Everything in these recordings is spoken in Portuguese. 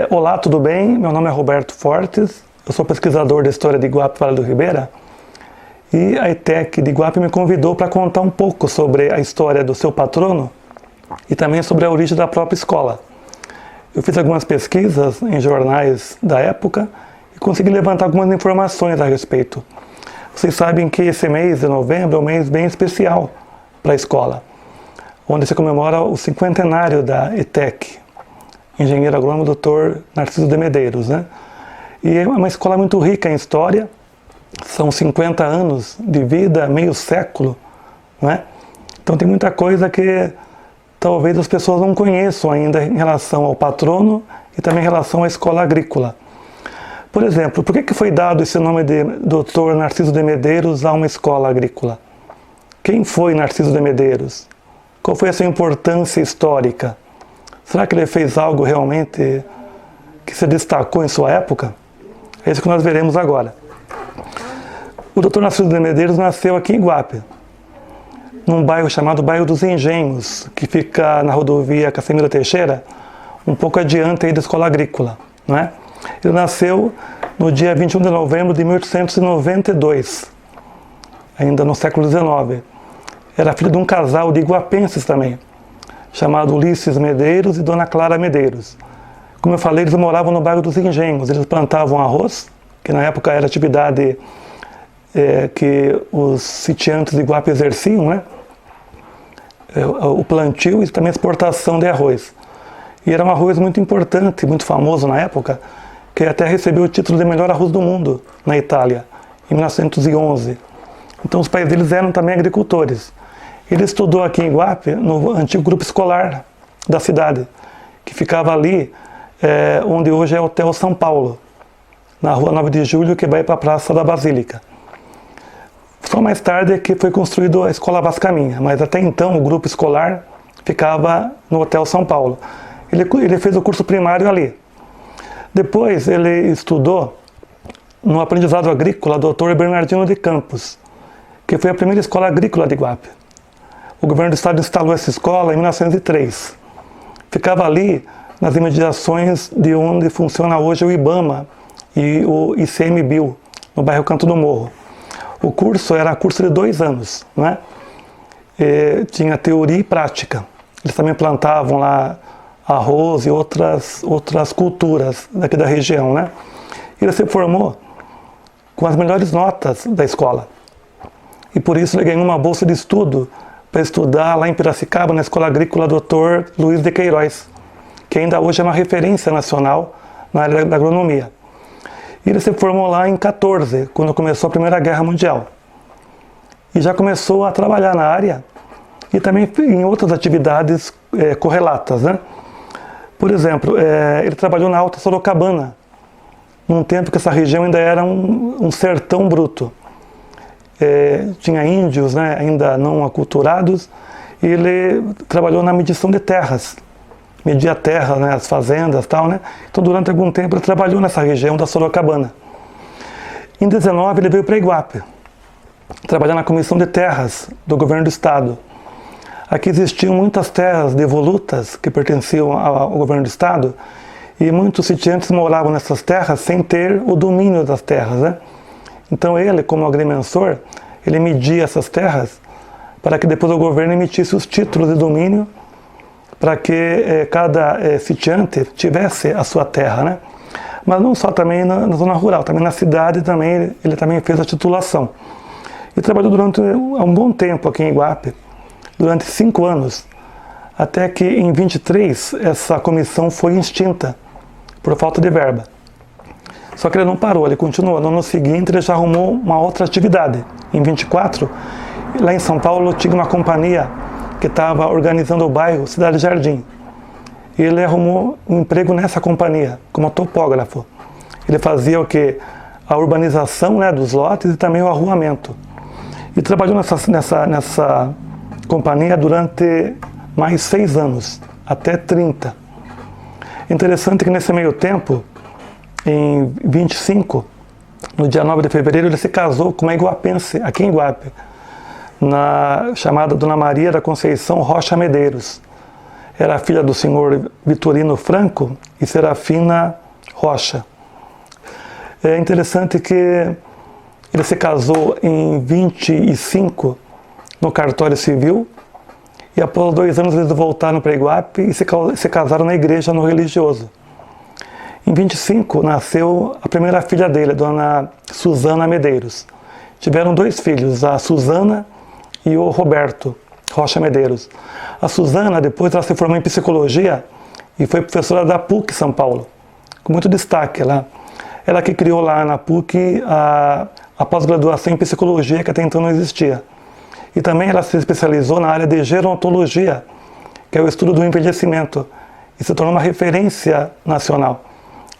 Olá, tudo bem? Meu nome é Roberto Fortes, eu sou pesquisador da história de Iguape Vale do Ribeira e a ETEC de Iguape me convidou para contar um pouco sobre a história do seu patrono e também sobre a origem da própria escola. Eu fiz algumas pesquisas em jornais da época e consegui levantar algumas informações a respeito. Vocês sabem que esse mês de novembro é um mês bem especial para a escola, onde se comemora o cinquentenário da ETEC, engenheiro agrônomo Dr. Narciso de Medeiros, né? E é uma escola muito rica em história, são 50 anos de vida, meio século, né? Então tem muita coisa que talvez as pessoas não conheçam ainda em relação ao patrono e também em relação à escola agrícola. Por exemplo, por que foi dado esse nome de Dr. Narciso de Medeiros a uma escola agrícola? Quem foi Narciso de Medeiros? Qual foi a sua importância histórica? Será que ele fez algo realmente que se destacou em sua época? É isso que nós veremos agora. O Dr. Narciso de Medeiros nasceu aqui em Iguape, num bairro chamado Bairro dos Engenhos, que fica na rodovia Cassimiro Teixeira, um pouco adiante aí da escola agrícola, né? Ele nasceu no dia 21 de novembro de 1892, ainda no século XIX. Era filho de um casal de iguapenses também, chamado Ulisses Medeiros e Dona Clara Medeiros. Como eu falei, eles moravam no bairro dos Engenhos, eles plantavam arroz, que na época era a atividade que os sitiantes de Iguape exerciam, né? O plantio e também a exportação de arroz. E era um arroz muito importante, muito famoso na época, que até recebeu o título de melhor arroz do mundo na Itália, em 1911. Então os pais deles eram também agricultores. Ele estudou aqui em Iguape, no antigo grupo escolar da cidade, que ficava ali, onde hoje é o Hotel São Paulo, na rua 9 de Julho, que vai para a Praça da Basílica. Só mais tarde é que foi construída a Escola Vascaminha, mas até então o grupo escolar ficava no Hotel São Paulo. Ele fez o curso primário ali. Depois ele estudou no aprendizado agrícola Dr. Bernardino de Campos, que foi a primeira escola agrícola de Iguape. O governo do estado instalou essa escola em 1903. Ficava ali nas imediações de onde funciona hoje o IBAMA e o ICMBio, no bairro Canto do Morro. O curso era curso de 2 anos, né? Tinha teoria e prática. Eles também plantavam lá arroz e outras culturas daqui da região, né? Ele se formou com as melhores notas da escola. E por isso ele ganhou uma bolsa de estudo para estudar lá em Piracicaba, na Escola Agrícola Dr. Luiz de Queiroz, que ainda hoje é uma referência nacional na área da agronomia. E ele se formou lá em 14, quando começou a Primeira Guerra Mundial. E já começou a trabalhar na área e também em outras atividades correlatas, né? Por exemplo, ele trabalhou na Alta Sorocabana, num tempo que essa região ainda era um sertão bruto. Tinha índios, né, ainda não aculturados, e ele trabalhou na medição de terras, media a terra, né, as fazendas e tal, né? Então durante algum tempo ele trabalhou nessa região da Sorocabana. Em 19 ele veio para Iguape, trabalhar na Comissão de Terras do Governo do Estado. Aqui existiam muitas terras devolutas que pertenciam ao governo do estado e muitos sitiantes moravam nessas terras sem ter o domínio das terras, né? Então ele, como agrimensor, ele media essas terras para que depois o governo emitisse os títulos de domínio para que cada sitiante tivesse a sua terra, né? Mas não só também na zona rural, também na cidade também ele também fez a titulação. E trabalhou durante um bom tempo aqui em Iguape, durante 5 anos, até que em 23 essa comissão foi extinta por falta de verba. Só que ele não parou, ele continuou. No ano seguinte ele já arrumou uma outra atividade. Em 24, lá em São Paulo tinha uma companhia que estava organizando o bairro Cidade Jardim. E ele arrumou um emprego nessa companhia, como topógrafo. Ele fazia o quê? A urbanização, né, dos lotes e também o arruamento. E trabalhou nessa companhia durante mais 6 anos, até 30. Interessante que nesse meio tempo, em 25, no dia 9 de fevereiro, ele se casou com uma iguapense, aqui em Iguape, chamada Dona Maria da Conceição Rocha Medeiros. era filha do senhor Vitorino Franco e Serafina Rocha. É interessante que ele se casou em 25 no cartório civil e após 2 anos eles voltaram para Iguape e se casaram na igreja no religioso. Em 25 nasceu a primeira filha dele, dona Suzana Medeiros. Tiveram 2 filhos, a Suzana e o Roberto Rocha Medeiros. A Suzana depois ela se formou em psicologia e foi professora da PUC São Paulo, com muito destaque lá. Ela que criou lá na PUC a pós-graduação em psicologia, que até então não existia. E também ela se especializou na área de gerontologia, que é o estudo do envelhecimento, e se tornou uma referência nacional.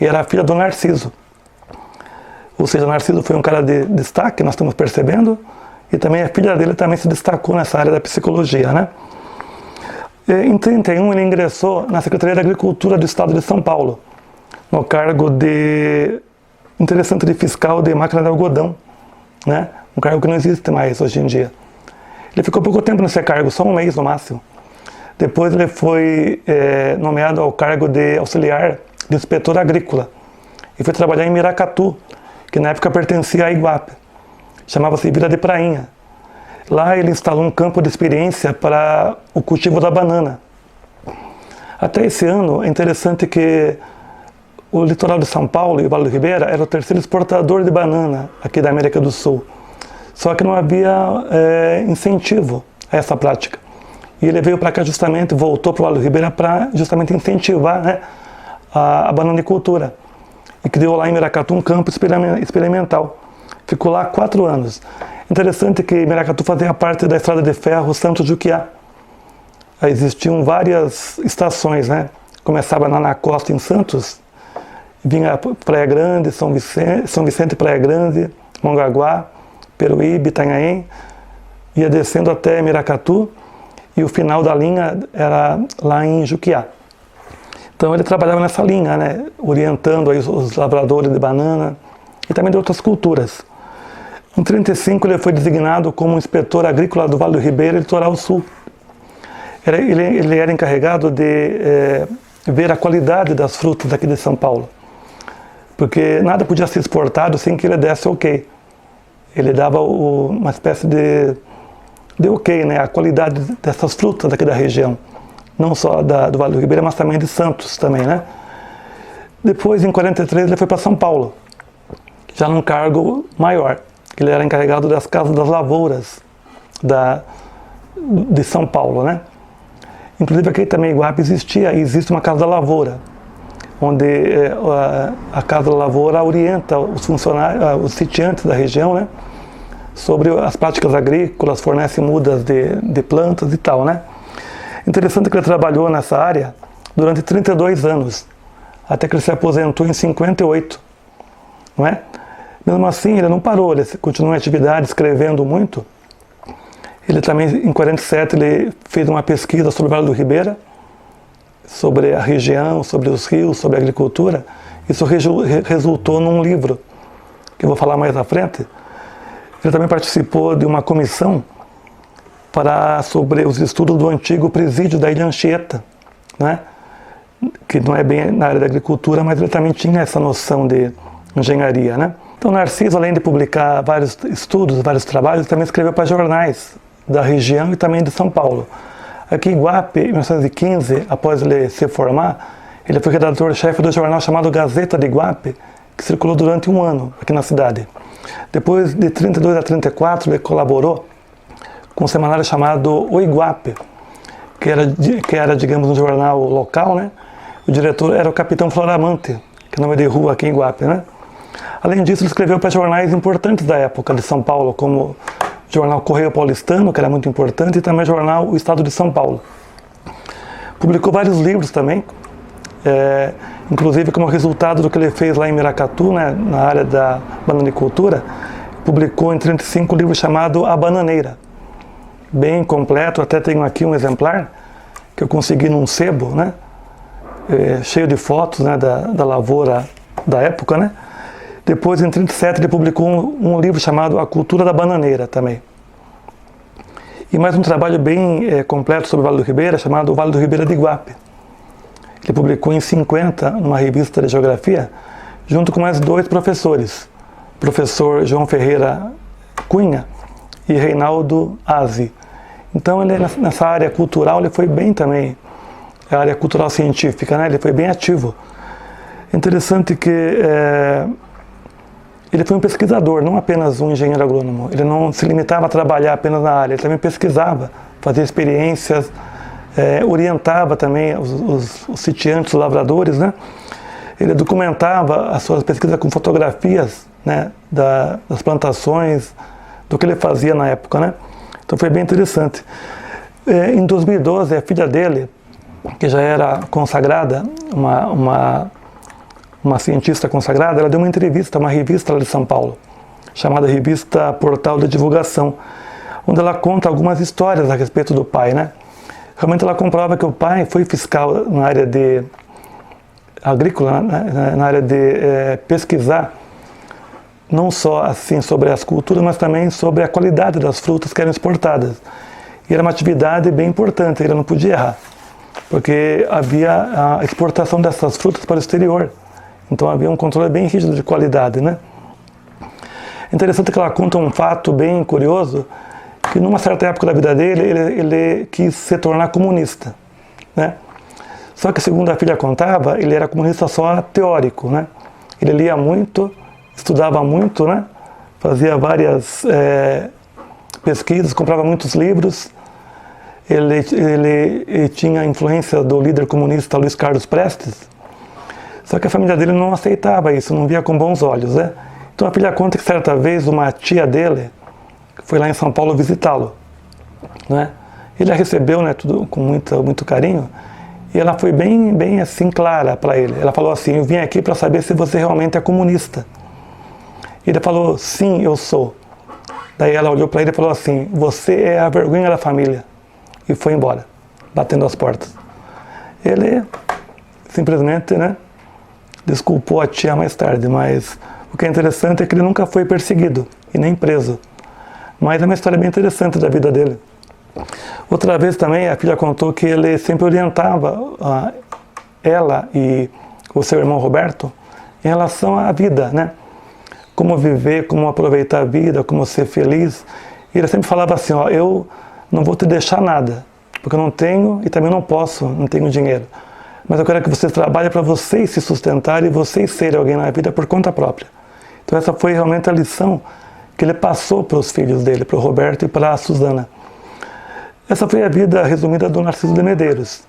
E era a filha do Narciso. Ou seja, Narciso foi um cara de destaque, nós estamos percebendo, e também a filha dele também se destacou nessa área da psicologia, né? Em 31 ele ingressou na Secretaria da Agricultura do Estado de São Paulo, no cargo de fiscal de máquina de algodão, né? Um cargo que não existe mais hoje em dia. Ele ficou pouco tempo nesse cargo, só 1 mês no máximo. Depois ele foi nomeado ao cargo de auxiliar de inspetor agrícola e foi trabalhar em Miracatu, que na época pertencia a Iguape. Chamava-se Vila de Prainha. Lá ele instalou um campo de experiência para o cultivo da banana. Até esse ano, é interessante que o litoral de São Paulo e o Vale do Ribeira era o 3º exportador de banana aqui da América do Sul. Só que não havia incentivo a essa prática. E ele veio para cá justamente, voltou para o Vale do Ribeira para justamente incentivar, né, a bananicultura. E criou lá em Miracatu um campo experimental. Ficou lá 4 anos. Interessante que Miracatu fazia parte da estrada de ferro Santos-Juquiá. Existiam várias estações, né? Começava na costa em Santos, vinha Praia Grande, São Vicente, Praia Grande, Mongaguá, Peruíbe, Itanhaém, ia descendo até Miracatu e o final da linha era lá em Juquiá. Então ele trabalhava nessa linha, né? Orientando aí os lavradores de banana e também de outras culturas. Em 1935 ele foi designado como inspetor agrícola do Vale do Ribeira e Litoral Sul. Ele era encarregado de ver a qualidade das frutas aqui de São Paulo, porque nada podia ser exportado sem que ele desse ok. Ele dava uma espécie de ok, né, a qualidade dessas frutas daqui da região, não só do Vale do Ribeira, mas também de Santos também, né? Depois, em 1943, ele foi para São Paulo, já num cargo maior. Ele era encarregado das casas das lavouras de São Paulo, né? Inclusive aqui também em Iguape existe uma casa da lavoura, onde a casa da lavoura orienta os funcionários, os sitiantes da região, né, sobre as práticas agrícolas, fornece mudas de plantas e tal, né? Interessante que ele trabalhou nessa área durante 32 anos, até que ele se aposentou em 58, não é? Mesmo assim, ele não parou, ele continuou em atividade, escrevendo muito. Ele também, em 47, ele fez uma pesquisa sobre o Vale do Ribeira, sobre a região, sobre os rios, sobre a agricultura. Isso resultou num livro, que eu vou falar mais à frente. Ele também participou de uma comissão sobre os estudos do antigo presídio da Ilha Anchieta, né? Que não é bem na área da agricultura, mas ele também tinha essa noção de engenharia, né? Então, Narciso, além de publicar vários estudos, vários trabalhos, também escreveu para jornais da região e também de São Paulo. Aqui em Iguape, em 1915, após ele se formar, ele foi redator-chefe do jornal chamado Gazeta de Iguape, que circulou durante 1 ano aqui na cidade. Depois, de 32 a 34, ele colaborou com um semanário chamado O Iguape, que era, digamos, um jornal local, né? O diretor era o Capitão Floramante, que é nome de rua aqui em Iguape, né? Além disso, ele escreveu para jornais importantes da época de São Paulo, como o jornal Correio Paulistano, que era muito importante, e também o jornal O Estado de São Paulo. Publicou vários livros também, inclusive como resultado do que ele fez lá em Miracatu, né, na área da bananicultura. Publicou em 1935 um livro chamado A Bananeira, bem completo, até tenho aqui um exemplar que eu consegui num sebo, né, cheio de fotos, né, da lavoura da época, né. Depois, em 1937, ele publicou um livro chamado A Cultura da Bananeira também. e mais um trabalho bem completo sobre o Vale do Ribeira, chamado O Vale do Ribeira de Iguape. Ele publicou em 50, numa revista de geografia, junto com mais 2 professores, o professor João Ferreira Cunha e Reinaldo Aze. Então, ele, nessa área cultural, ele foi bem também, a área cultural científica, né? Ele foi bem ativo. Interessante que ele foi um pesquisador, não apenas um engenheiro agrônomo. Ele não se limitava a trabalhar apenas na área, ele também pesquisava, fazia experiências, orientava também os sitiantes, os lavradores, né? Ele documentava as suas pesquisas com fotografias, né, das plantações, do que ele fazia na época, né? Então foi bem interessante. Em 2012, a filha dele, que já era consagrada, uma cientista consagrada, ela deu uma entrevista a uma revista lá de São Paulo, chamada Revista Portal de Divulgação, onde ela conta algumas histórias a respeito do pai, né? Realmente ela comprova que o pai foi fiscal na área de agrícola, né? Na área de pesquisar, não só assim sobre as culturas, mas também sobre a qualidade das frutas que eram exportadas. E era uma atividade bem importante, ele não podia errar, porque havia a exportação dessas frutas para o exterior. Então havia um controle bem rígido de qualidade, né? Interessante que ela conta um fato bem curioso, que numa certa época da vida dele, ele quis se tornar comunista, né? Só que, segundo a filha contava, ele era comunista só teórico, né? Ele lia muito, estudava muito, né? Fazia várias pesquisas, comprava muitos livros. Ele tinha a influência do líder comunista Luiz Carlos Prestes, só que a família dele não aceitava isso, não via com bons olhos, né? Então a filha conta que certa vez uma tia dele foi lá em São Paulo visitá-lo, né? Ele a recebeu, né, tudo com muito carinho, e ela foi bem assim clara para ele. Ela falou assim: eu vim aqui para saber se você realmente é comunista. Ele falou: sim, eu sou. Daí ela olhou para ele e falou assim: você é a vergonha da família. E foi embora, batendo as portas. Ele simplesmente, né, desculpou a tia mais tarde, mas o que é interessante é que ele nunca foi perseguido e nem preso. Mas é uma história bem interessante da vida dele. Outra vez também a filha contou que ele sempre orientava ela e o seu irmão Roberto em relação à vida, né? Como viver, como aproveitar a vida, como ser feliz. E ele sempre falava assim: ó, eu não vou te deixar nada, porque eu não tenho e também não posso, não tenho dinheiro. Mas eu quero que vocês trabalhem para vocês se sustentarem e vocês serem alguém na vida por conta própria. Então essa foi realmente a lição que ele passou para os filhos dele, para o Roberto e para a Suzana. Essa foi a vida resumida do Narciso de Medeiros.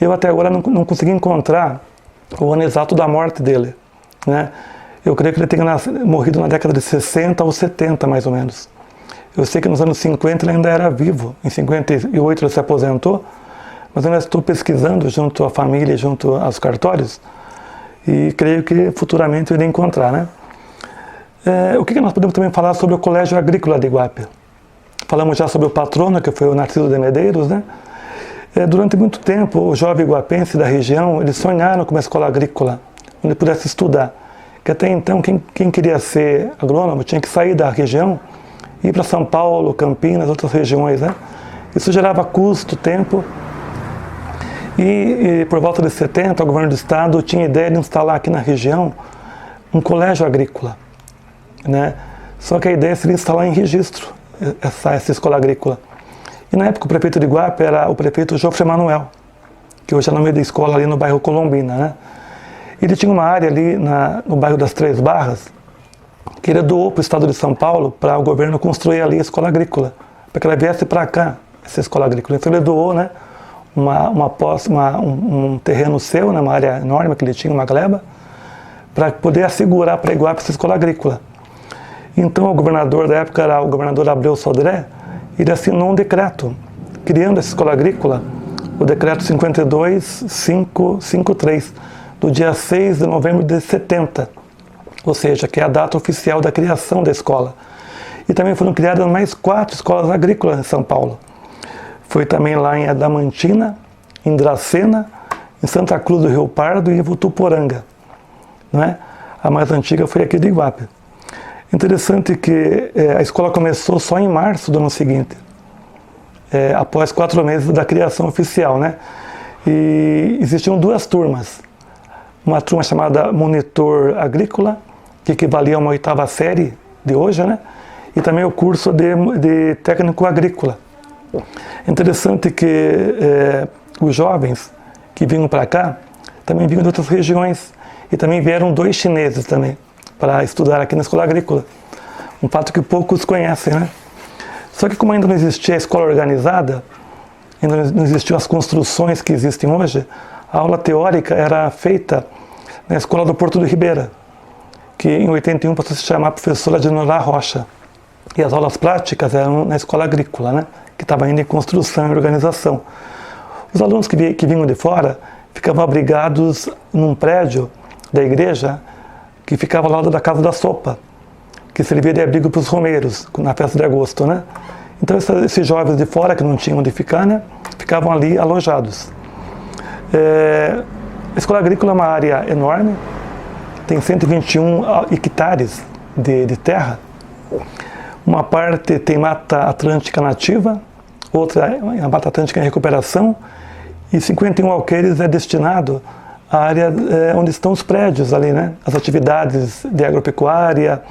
Eu até agora não consegui encontrar o ano exato da morte dele, né? Eu creio que ele tenha morrido na década de 60 ou 70, mais ou menos. Eu sei que nos anos 50 ele ainda era vivo. Em 58 ele se aposentou, mas eu ainda estou pesquisando junto à família, junto aos cartórios, e creio que futuramente eu irei encontrar, né? O que nós podemos também falar sobre o Colégio Agrícola de Iguape? Falamos já sobre o patrono, que foi o Narciso de Medeiros, né? Durante muito tempo, o jovem iguapense da região, eles sonharam com uma escola agrícola, onde pudesse estudar. Que até então, quem queria ser agrônomo tinha que sair da região e ir para São Paulo, Campinas, outras regiões, né? Isso gerava custo, tempo. E por volta de 70, o governo do estado tinha ideia de instalar aqui na região um colégio agrícola, né? Só que a ideia seria instalar em registro essa escola agrícola. E na época o prefeito de Iguape era o prefeito Jofre Manuel, que hoje é o nome da escola ali no bairro Colombina, né? Ele tinha uma área ali no bairro das Três Barras, que ele doou para o estado de São Paulo para o governo construir ali a escola agrícola, para que ela viesse para cá, essa escola agrícola. Então ele doou, né, um terreno seu, né, uma área enorme que ele tinha, uma gleba, para poder assegurar para Iguape essa escola agrícola. Então o governador da época era o governador Abreu Sodré, ele assinou um decreto criando essa escola agrícola, o decreto 52553, do dia 6 de novembro de 70, ou seja, que é a data oficial da criação da escola. E também foram criadas mais 4 escolas agrícolas em São Paulo. Foi também lá em Adamantina, em Dracena, em Santa Cruz do Rio Pardo e em Votuporanga, não é? A mais antiga foi aqui de Iguape. Interessante que a escola começou só em março do ano seguinte. após 4 meses da criação oficial, né? E existiam 2 turmas. Uma turma chamada Monitor Agrícola, que equivalia a uma 8ª série de hoje, né? E também o curso de Técnico Agrícola. É interessante que os jovens que vinham para cá também vinham de outras regiões e também vieram 2 chineses também para estudar aqui na Escola Agrícola. Um fato que poucos conhecem, né? Só que como ainda não existia a escola organizada, ainda não existiam as construções que existem hoje, a aula teórica era feita na Escola do Porto do Ribeira, que em 81 passou a se chamar Professora de Norá Rocha. E as aulas práticas eram na Escola Agrícola, né? Que estava ainda em construção e organização. Os alunos que vinham de fora ficavam abrigados num prédio da igreja que ficava ao lado da Casa da Sopa, que servia de abrigo para os romeiros na festa de agosto, né? Então esses jovens de fora que não tinham onde ficar, né, ficavam ali alojados. A Escola Agrícola é uma área enorme, tem 121 hectares de terra. Uma parte tem Mata Atlântica nativa, outra é a Mata Atlântica em recuperação, e 51 alqueires é destinado à área onde estão os prédios ali, né? As atividades de agropecuária,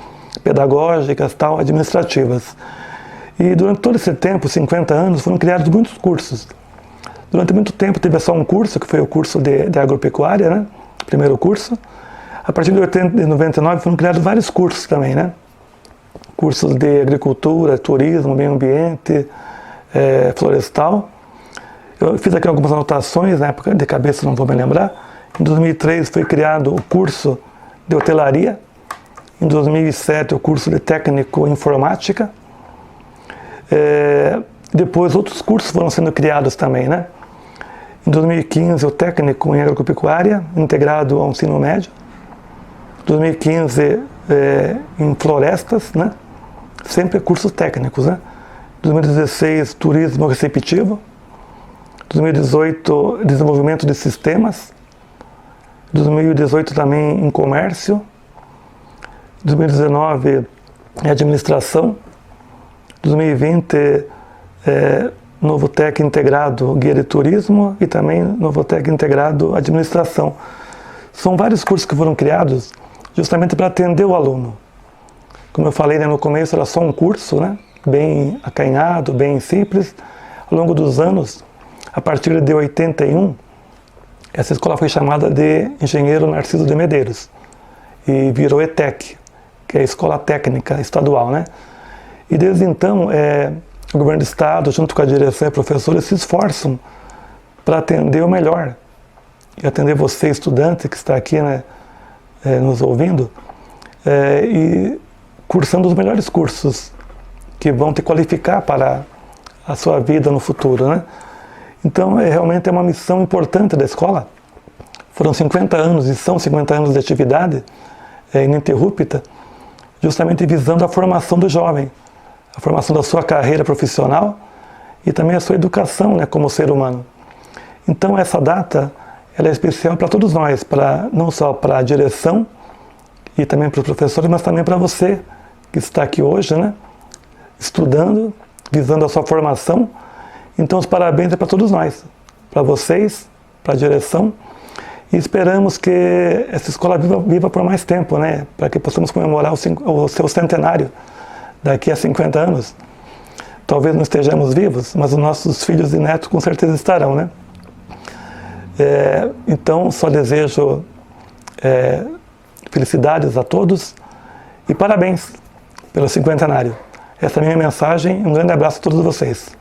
pedagógicas, tal, administrativas. E durante todo esse tempo, 50 anos, foram criados muitos cursos. Durante muito tempo teve só um curso, que foi o curso de agropecuária, né? Primeiro curso. A partir de 99 foram criados vários cursos também, né? Cursos de agricultura, turismo, meio ambiente, florestal. Eu fiz aqui algumas anotações, na época de cabeça não vou me lembrar. Em 2003 foi criado o curso de hotelaria. Em 2007 o curso de técnico informática. Depois outros cursos foram sendo criados também, né? Em 2015 o técnico em agropecuária, integrado ao ensino médio. 2015 em florestas, né? Sempre cursos técnicos, né? 2016 turismo receptivo. 2018 desenvolvimento de sistemas. 2018 também em comércio. 2019 administração. 2020 novo TEC integrado guia de turismo e também novo TEC integrado administração. São vários cursos que foram criados justamente para atender o aluno. Como eu falei, né, no começo era só um curso, né, bem acanhado, bem simples. Ao longo dos anos, a partir de 81, essa escola foi chamada de Engenheiro Narciso de Medeiros e virou ETEC, que é a Escola Técnica Estadual, né? E desde então, o governo do estado, junto com a direção e professores, se esforçam para atender o melhor. E atender você, estudante, que está aqui, né, nos ouvindo, e cursando os melhores cursos que vão te qualificar para a sua vida no futuro, né? Então, realmente é uma missão importante da escola. Foram 50 anos e são 50 anos de atividade ininterrupta, justamente visando a formação do jovem, a formação da sua carreira profissional e também a sua educação, né, como ser humano. Então, essa data ela é especial para todos nós, não só para a direção e também para os professores, mas também para você que está aqui hoje, né, estudando, visando a sua formação. Então, os parabéns é para todos nós, para vocês, para a direção, e esperamos que essa escola viva por mais tempo, né, para que possamos comemorar o seu centenário daqui a 50 anos. Talvez não estejamos vivos, mas os nossos filhos e netos com certeza estarão, né? Então, só desejo felicidades a todos e parabéns pelo cinquentenário. Essa é a minha mensagem. Um grande abraço a todos vocês.